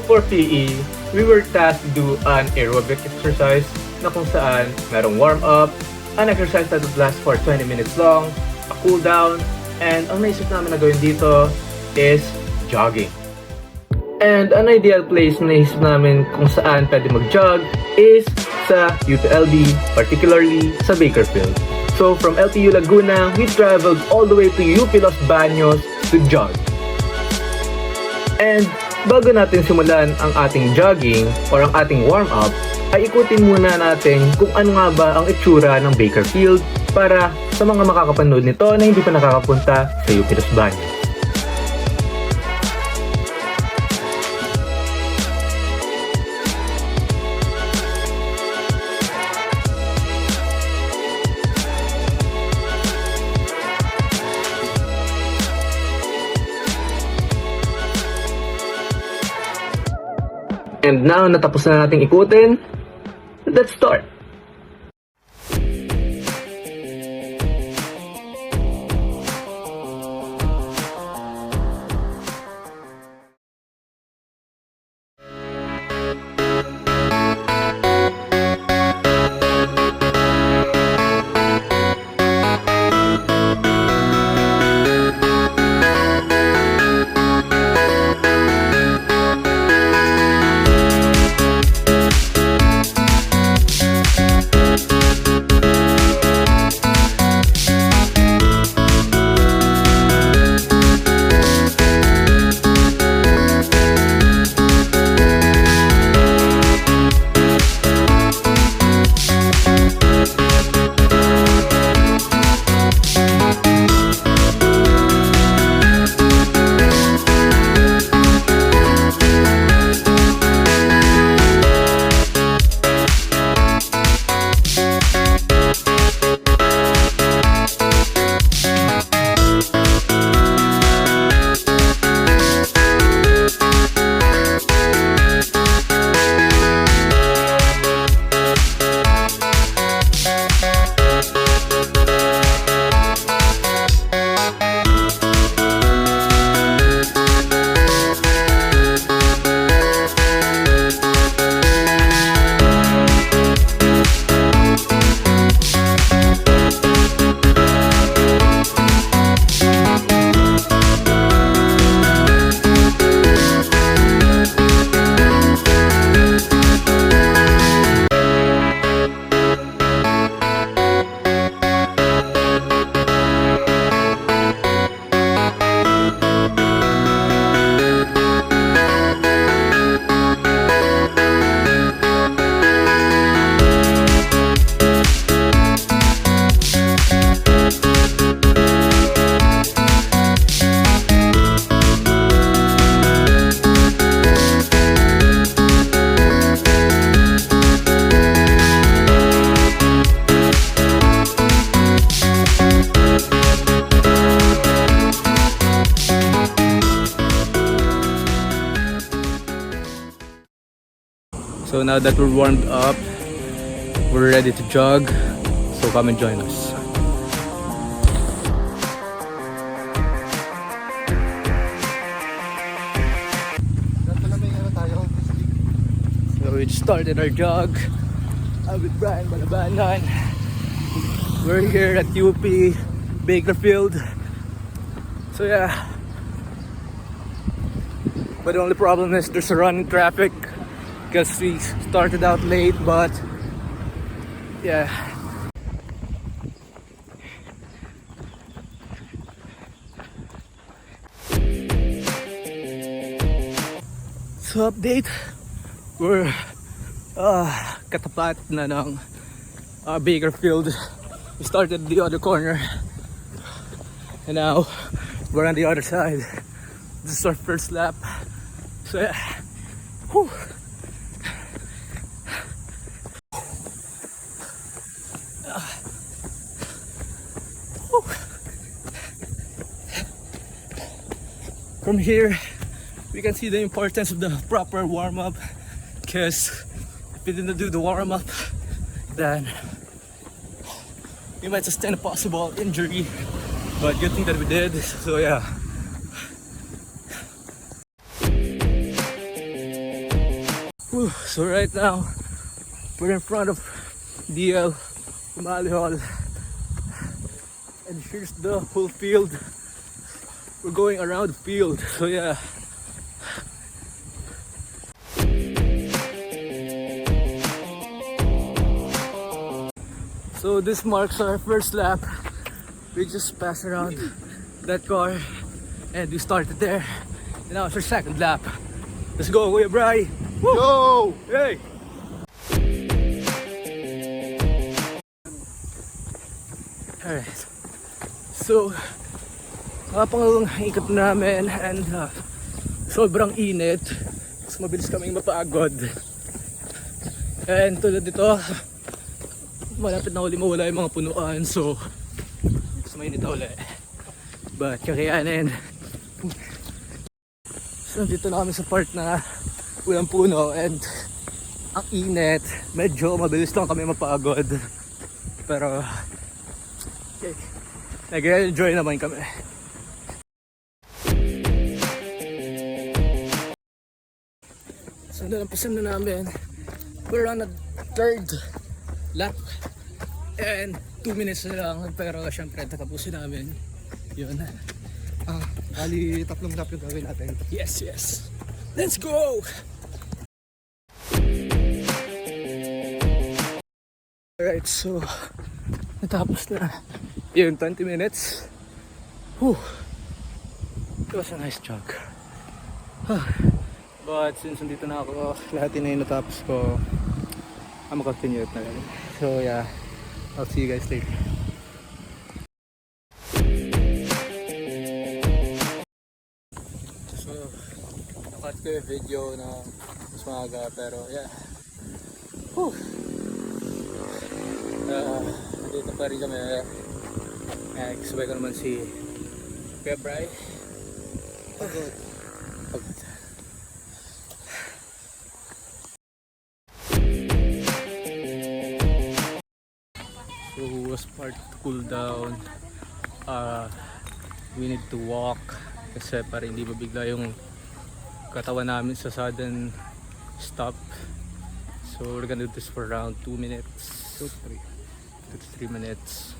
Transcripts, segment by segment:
for PE, we were tasked to do an aerobic exercise na kung saan merong warm-up, an exercise that would last for 20 minutes long, a cool down, and ang naisip namin na gawin dito is jogging. And an ideal place na naisip namin kung saan pwede mag-jog is sa UPLB, particularly sa Bakerfield. So from LTU Laguna, we traveled all the way to UP Los Baños to jog. And bago natin simulan ang ating jogging or ang ating warm-up, ay ikutin muna natin kung ano nga ba ang itsura ng Bakerfield para sa mga makakapanood nito na hindi pa nakakapunta sa UP Los Baños. And now, natapos na nating ikutin, let's start! So now that we're warmed up, we're ready to jog. So come and join us. So we started our jog. I'm with Brian Balabanan. We're here at UP Bakerfield. So yeah. But the only problem is there's a run in traffic. Because we started out late, but yeah. So update, we're katapat na ng Bakerfield. We started the other corner and now we're on the other side. This is our first lap. So yeah. Whew. From here, we can see the importance of the proper warm-up, because if we didn't do the warm-up, then we might sustain a possible injury, but good thing that we did. So yeah. So right now, we're in front of DL Umali Hall. And here's the whole field. We're going around the field, so yeah. So this marks our first lap. We just passed around that car and we started there. And now it's our second lap. Let's go, Kuya Bri! Woo! Yo! Hey! Alright. So, pangalawang ikot namin and sobrang init. Mas mabilis kaming mapagod. And tulad dito, malapit na uli mawala yung mga punuan. So, mas mainit na uli. But kakayanin. So, dito na kami sa part na walang puno and ang init. Medyo mabilis lang kami mapagod. Pero, okay, nag-enjoy naman kami. So nalampasan na namin. We're on a third lap and 2 minutes na lang, pero syempre tatapusin namin yun. Bali, 3 lap yung gawin natin. Yes, yes, let's go. Alright, so natapos na yun, 20 minutes. Whew. It was a nice jog. But since nandito na ako, lahat na yung natapos ko, I'm gonna continue it na lang. So yeah, I'll see you guys later. So, nakat ko yung video na mas maaga, pero yeah. Whew. Dito pa rin kami. Kasabay ko naman si Kuya Bri. Pagod. So as part to cool down, we need to walk kasi para hindi mabigla yung katawan namin sa sudden stop. So we're gonna do this for around 2 minutes, 2 to 3 minutes.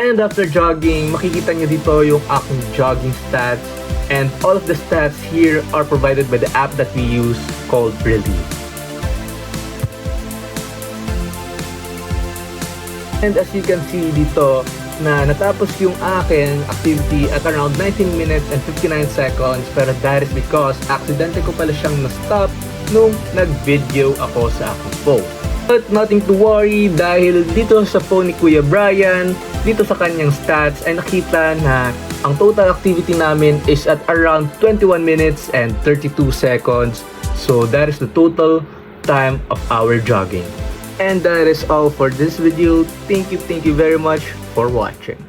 And after jogging, makikita nyo dito yung aking jogging stats. And all of the stats here are provided by the app that we use called Relief. And as you can see dito, na natapos yung aking activity at around 19 minutes and 59 seconds. Pero that is because accidentally ko pala siyang na-stop nung nag-video ako sa aking phone. But nothing to worry dahil dito sa phone ni Kuya Brian, dito sa kanyang stats ay nakita na ang total activity namin is at around 21 minutes and 32 seconds. So that is the total time of our jogging. And that is all for this video. Thank you very much for watching.